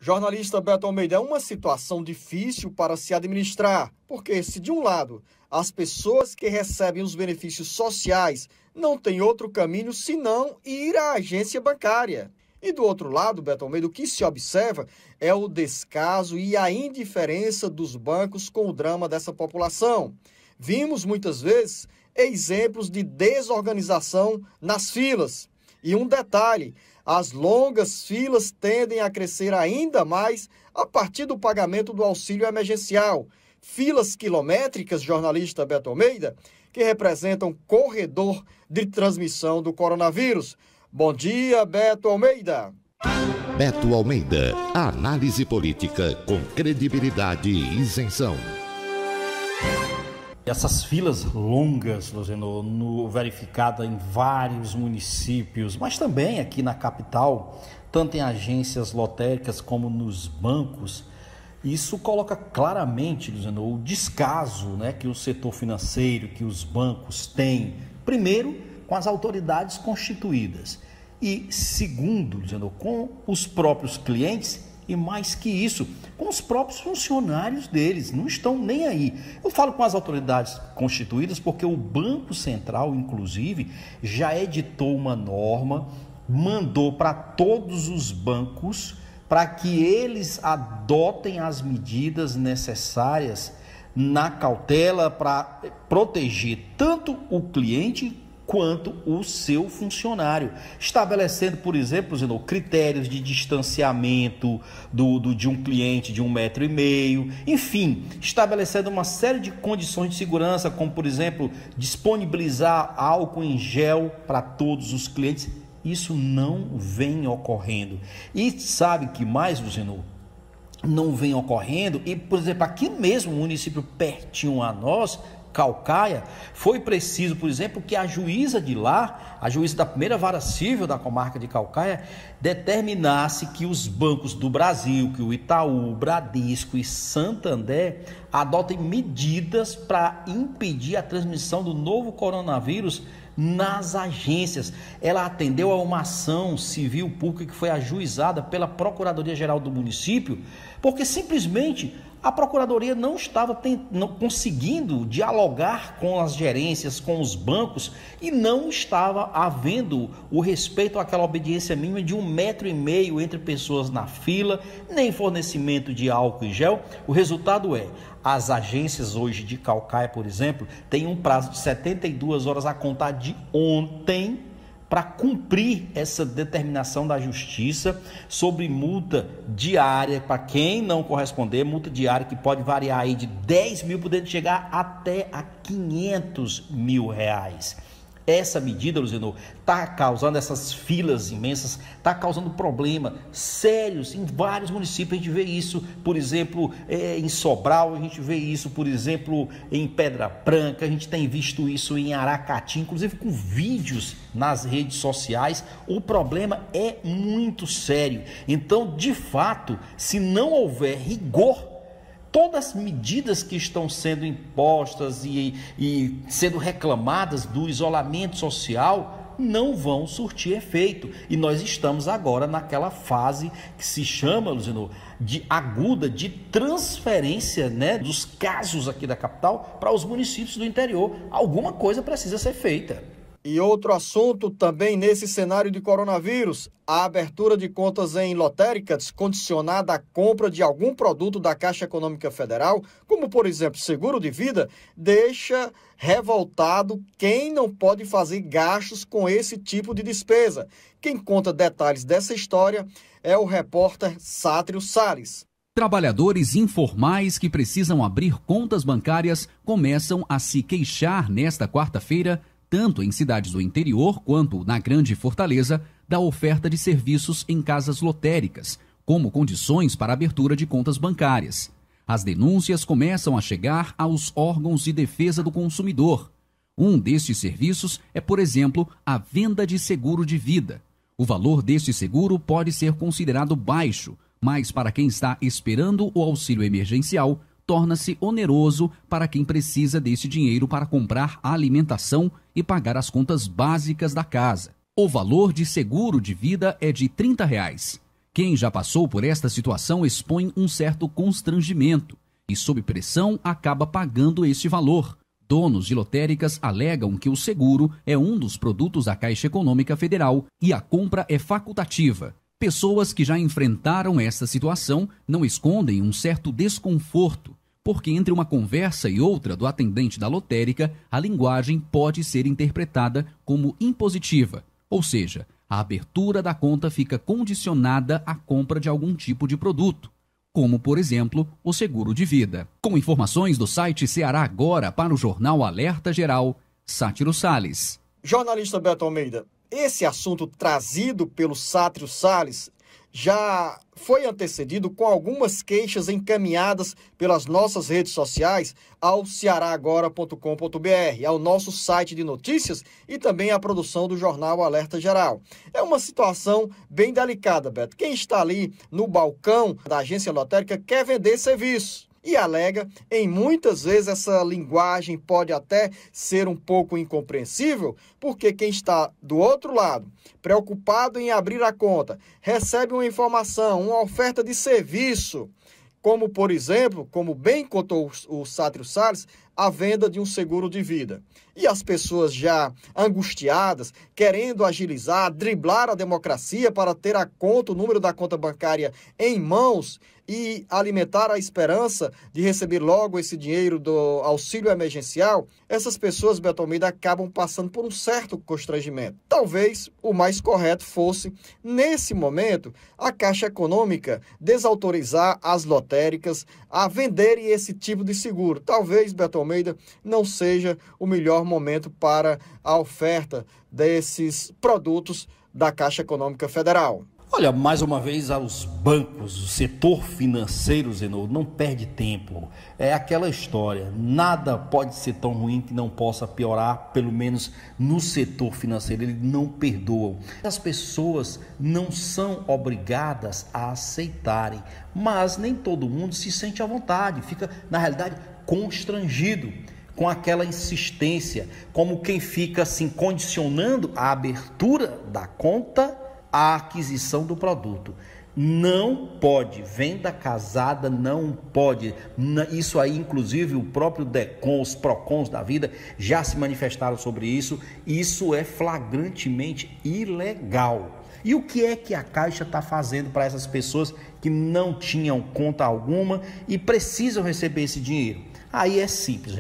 Jornalista Beto Almeida, é uma situação difícil para se administrar, porque se de um lado as pessoas que recebem os benefícios sociais não têm outro caminho senão ir à agência bancária. E do outro lado, Beto Almeida, o que se observa é o descaso e a indiferença dos bancos com o drama dessa população. Vimos muitas vezes exemplos de desorganização nas filas. E um detalhe, as longas filas tendem a crescer ainda mais a partir do pagamento do auxílio emergencial. Filas quilométricas, jornalista Beto Almeida, que representam corredor de transmissão do coronavírus. Bom dia, Beto Almeida. Beto Almeida, análise política com credibilidade e isenção. Essas filas longas, Luciano, verificada em vários municípios, mas também aqui na capital, tanto em agências lotéricas como nos bancos, isso coloca claramente, Luciano, o descaso, né, que o setor financeiro, que os bancos têm, primeiro, com as autoridades constituídas e, segundo, Luciano, com os próprios clientes. E mais que isso, com os próprios funcionários deles, não estão nem aí. Eu falo com as autoridades constituídas porque o Banco Central, inclusive, já editou uma norma, mandou para todos os bancos para que eles adotem as medidas necessárias na cautela para proteger tanto o cliente quanto o seu funcionário, estabelecendo, por exemplo, critérios de distanciamento de um cliente de 1,5 m, enfim, estabelecendo uma série de condições de segurança, como, por exemplo, disponibilizar álcool em gel para todos os clientes. Isso não vem ocorrendo. E sabe que mais, Luciano, não vem ocorrendo? E, por exemplo, aqui mesmo, no município pertinho a nós, Caucaia, foi preciso, por exemplo, que a juíza de lá, a juíza da primeira vara civil da comarca de Caucaia, determinasse que os bancos do Brasil, que o Itaú, Bradesco e Santander adotem medidas para impedir a transmissão do novo coronavírus nas agências. Ela atendeu a uma ação civil pública que foi ajuizada pela Procuradoria-Geral do município, porque simplesmente a Procuradoria não estava conseguindo dialogar com as gerências, com os bancos, e não estava havendo o respeito àquela obediência mínima de 1,5 m entre pessoas na fila, nem fornecimento de álcool em gel. O resultado é, as agências hoje de Caucaia, por exemplo, têm um prazo de 72 horas a contar de ontem para cumprir essa determinação da Justiça sobre multa diária. Para quem não corresponder, multa diária que pode variar aí de 10 mil, podendo chegar até a 500 mil reais. Essa medida, Luciano, está causando essas filas imensas, está causando problemas sérios em vários municípios. A gente vê isso, por exemplo, em Sobral, a gente vê isso, por exemplo, em Pedra Branca, a gente tem visto isso em Aracati, inclusive com vídeos nas redes sociais. O problema é muito sério. Então, de fato, se não houver rigor, todas as medidas que estão sendo impostas e sendo reclamadas do isolamento social não vão surtir efeito. E nós estamos agora naquela fase que se chama, Luciano, de aguda de transferência, né, dos casos aqui da capital para os municípios do interior. Alguma coisa precisa ser feita. E outro assunto também nesse cenário de coronavírus, a abertura de contas em lotéricas condicionada à compra de algum produto da Caixa Econômica Federal, como por exemplo seguro de vida, deixa revoltado quem não pode fazer gastos com esse tipo de despesa. Quem conta detalhes dessa história é o repórter Sátrio Salles. Trabalhadores informais que precisam abrir contas bancárias começam a se queixar nesta quarta-feira, tanto em cidades do interior quanto na Grande Fortaleza, da oferta de serviços em casas lotéricas, como condições para abertura de contas bancárias. As denúncias começam a chegar aos órgãos de defesa do consumidor. Um destes serviços é, por exemplo, a venda de seguro de vida. O valor deste seguro pode ser considerado baixo, mas para quem está esperando o auxílio emergencial, torna-se oneroso para quem precisa desse dinheiro para comprar a alimentação e pagar as contas básicas da casa. O valor de seguro de vida é de R$ 30. Quem já passou por esta situação expõe um certo constrangimento e, sob pressão, acaba pagando este valor. Donos de lotéricas alegam que o seguro é um dos produtos da Caixa Econômica Federal e a compra é facultativa. Pessoas que já enfrentaram esta situação não escondem um certo desconforto, porque entre uma conversa e outra do atendente da lotérica, a linguagem pode ser interpretada como impositiva, ou seja, a abertura da conta fica condicionada à compra de algum tipo de produto, como, por exemplo, o seguro de vida. Com informações do site Ceará Agora para o Jornal Alerta Geral, Sátiro Salles. Jornalista Beto Almeida, esse assunto trazido pelo Sátiro Salles já foi antecedido com algumas queixas encaminhadas pelas nossas redes sociais ao cearagora.com.br, ao nosso site de notícias e também à produção do Jornal Alerta Geral. É uma situação bem delicada, Beto. Quem está ali no balcão da agência lotérica quer vender serviço e alega, em muitas vezes essa linguagem pode até ser um pouco incompreensível, porque quem está do outro lado, preocupado em abrir a conta, recebe uma informação, uma oferta de serviço, como, por exemplo, como bem contou o Sátiro Salles, a venda de um seguro de vida. E as pessoas já angustiadas, querendo agilizar, driblar a democracia para ter a conta, o número da conta bancária em mãos e alimentar a esperança de receber logo esse dinheiro do auxílio emergencial, essas pessoas, Beto Almeida, acabam passando por um certo constrangimento. Talvez o mais correto fosse, nesse momento, a Caixa Econômica desautorizar as lotéricas a venderem esse tipo de seguro. Talvez, Beto Almeida, não seja o melhor momento para a oferta desses produtos da Caixa Econômica Federal. Olha, mais uma vez aos bancos, o setor financeiro, Zenor, não perde tempo. É aquela história, nada pode ser tão ruim que não possa piorar, pelo menos no setor financeiro, eles não perdoam. As pessoas não são obrigadas a aceitarem, mas nem todo mundo se sente à vontade, fica, na realidade, constrangido com aquela insistência, como quem fica assim condicionando a abertura da conta a aquisição do produto. Não pode, venda casada não pode. Isso aí, inclusive, o próprio DECON, os PROCONs da vida já se manifestaram sobre isso. Isso é flagrantemente ilegal. E o que é que a Caixa está fazendo para essas pessoas que não tinham conta alguma e precisam receber esse dinheiro? Aí é simples,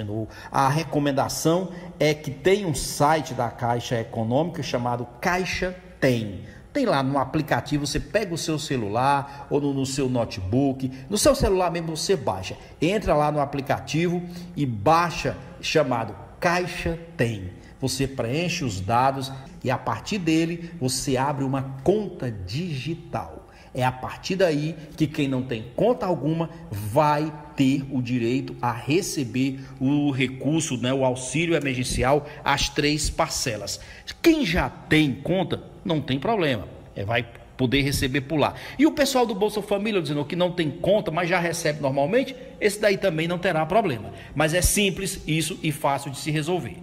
a recomendação é que tem um site da Caixa Econômica chamado Caixa Tem. Tem lá no aplicativo, você pega o seu celular ou no seu notebook, no seu celular mesmo você baixa. Entra lá no aplicativo e baixa chamado Caixa Tem. Você preenche os dados e a partir dele você abre uma conta digital. É a partir daí que quem não tem conta alguma vai ter o direito a receber o recurso, o auxílio emergencial, as 3 parcelas. Quem já tem conta, não tem problema, vai poder receber por lá. E o pessoal do Bolsa Família, dizendo que não tem conta, mas já recebe normalmente, esse daí também não terá problema. Mas é simples isso e fácil de se resolver.